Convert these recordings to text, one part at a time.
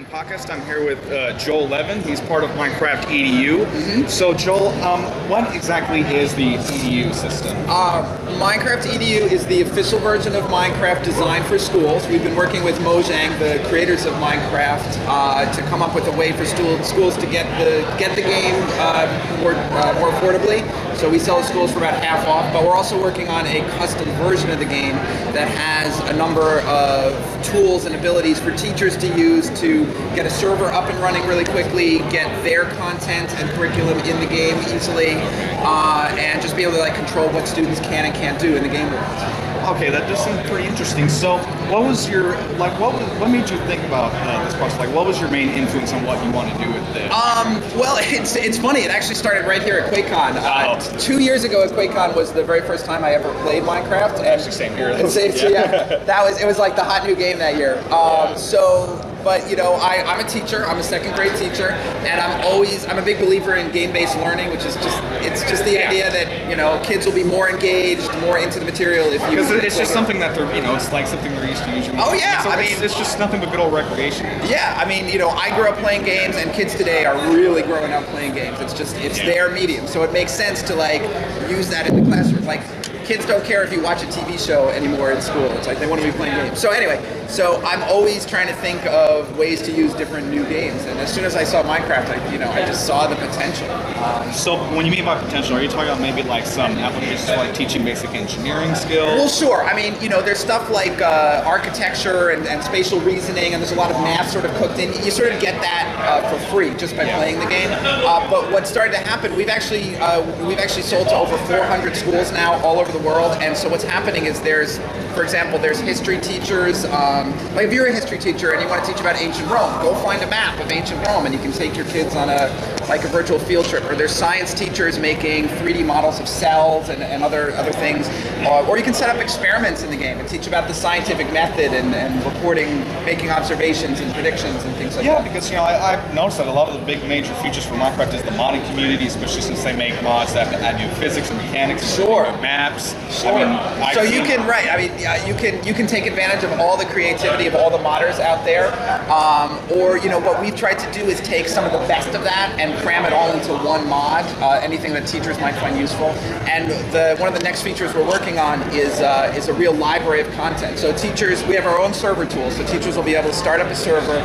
Podcast. I'm here with Joel Levin. He's part of Minecraftedu. So Joel, what exactly is the EDU system? Minecraftedu is the official version of Minecraft designed for schools. We've been working with Mojang, the creators of Minecraft, to come up with a way for schools to get the game more affordably. So we sell to schools for about half off, but we're also working on a custom version of the game that has a number of tools and abilities for teachers to use to get a server up and running really quickly, get their content and curriculum in the game easily, and just be able to control what students can and can't do in the game world. Okay, that does seem pretty interesting. So, what was your what made you think about this project? What was your main influence on what you want to do with this? Well, it's funny. It actually started right here at Quakecon. 2 years ago at Quakecon was the very first time I ever played Minecraft. Actually, same here. It was like the hot new game that year. But I'm a teacher. I'm a second grade teacher, and I'm a big believer in game-based learning, which is just the idea that kids will be more engaged, more into the material if you. Because it's just something that they're it's like something they're used to usually. Oh yeah, it's just nothing but good old recreation. Yeah, I grew up playing games, and kids today are really growing up playing games. It's their medium, so it makes sense to use that in the classroom. Kids don't care if you watch a TV show anymore in school. It's like they want to be playing games. So anyway, I'm always trying to think of ways to use different new games. And as soon as I saw Minecraft, I just saw the potential. So when you mean by potential, are you talking about maybe some applications like teaching basic engineering skills? Well, sure. There's stuff like architecture and spatial reasoning, and there's a lot of math sort of cooked in. You sort of get that for free just by playing the game. But what started to happen, we've actually sold to over 400 schools now all over the world, and so what's happening is there's history teachers. If you're a history teacher and you want to teach about ancient Rome, go find a map of ancient Rome, and you can take your kids on a virtual field trip. Or there's science teachers making 3D models of cells and other things. Or you can set up experiments in the game and teach about the scientific method and reporting, making observations and predictions and things like that. Yeah, because I've noticed that a lot of the big major features for Minecraft is the modding community, especially since they make mods that add new physics and mechanics, sure, maps. Sure. You can take advantage of all the creativity of all the modders out there, or what we've tried to do is take some of the best of that and cram it all into one mod. Anything that teachers might find useful. And one of the next features we're working on is a real library of content. So we have our own server tools. So teachers will be able to start up a server.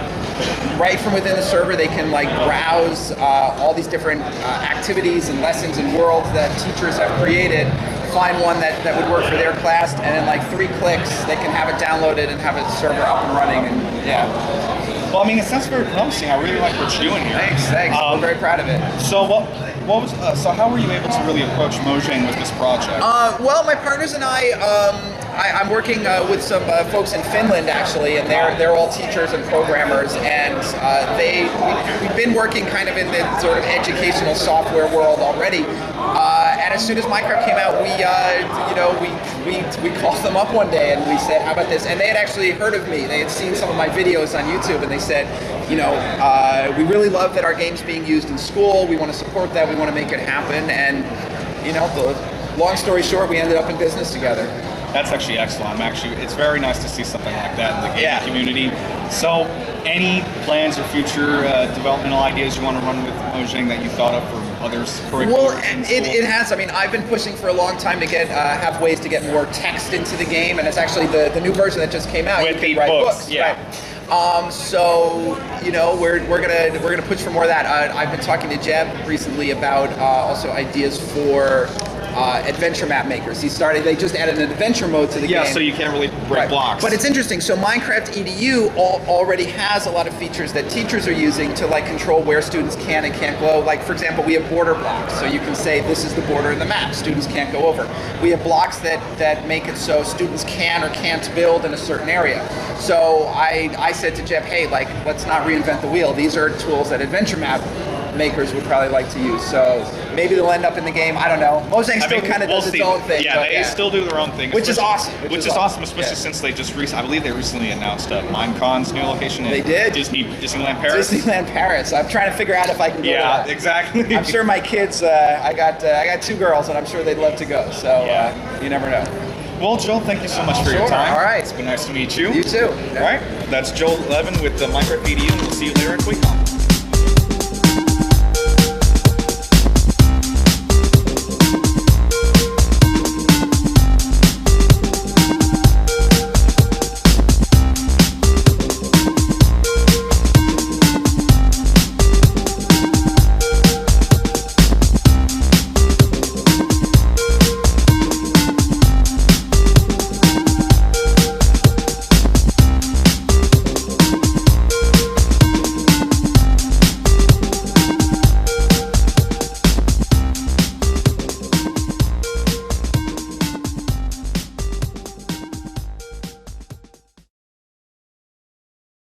Right from within the server, they can browse all these different activities and lessons and worlds that teachers have created. Find one that would work for their class, and in 3 clicks, they can have it downloaded and have a server up and running. And yeah. Well, it sounds very promising. I really like what you're doing here. Thanks. I'm very proud of it. So so how were you able to really approach Mojang with this project? Well, my partners and I'm working with some folks in Finland actually, and they're all teachers and programmers, and we've been working kind of in the sort of educational software world already. And as soon as Minecraft came out, we called them up one day and we said, "How about this?" And they had actually heard of me. They had seen some of my videos on YouTube, and they said, "We really love that our game's being used in school. We want to support that. We want to make it happen." And long story short, we ended up in business together. That's actually excellent. It's very nice to see something like that in the gaming community. So, any plans or future developmental ideas you want to run with Mojang that you thought of for others? Well, it has. I've been pushing for a long time to have ways to get more text into the game, and it's actually the new version that just came out. With you can the write books. Right? We're gonna push for more of that. I've been talking to Jeb recently about also ideas for adventure map makers. They just added an adventure mode to the game. Yeah, so you can't really break blocks. But it's interesting. So Minecraft.edu already has a lot of features that teachers are using to control where students can and can't go. For example, we have border blocks. So you can say this is the border in the map. Students can't go over. We have blocks that make it so students can or can't build in a certain area. So I said to Jeff, hey, let's not reinvent the wheel. These are tools that Adventure Map makers would probably like to use. So maybe they'll end up in the game. I don't know. Mojang still kind of does its own thing. Yeah, they still do their own thing. Which is awesome. Which is awesome, especially since they just I believe they recently announced Minecon's new location in Disneyland Paris. Disneyland Paris. I'm trying to figure out if I can go to that. Exactly. I'm sure my kids, I got 2 girls, and I'm sure they'd love to go. So you never know. Well, Joel, thank you so much for your time. All right. It's been nice to meet you. You too. All right. That's Joel Levin with the Minecraft EDU, and we'll see you later at Quakecon.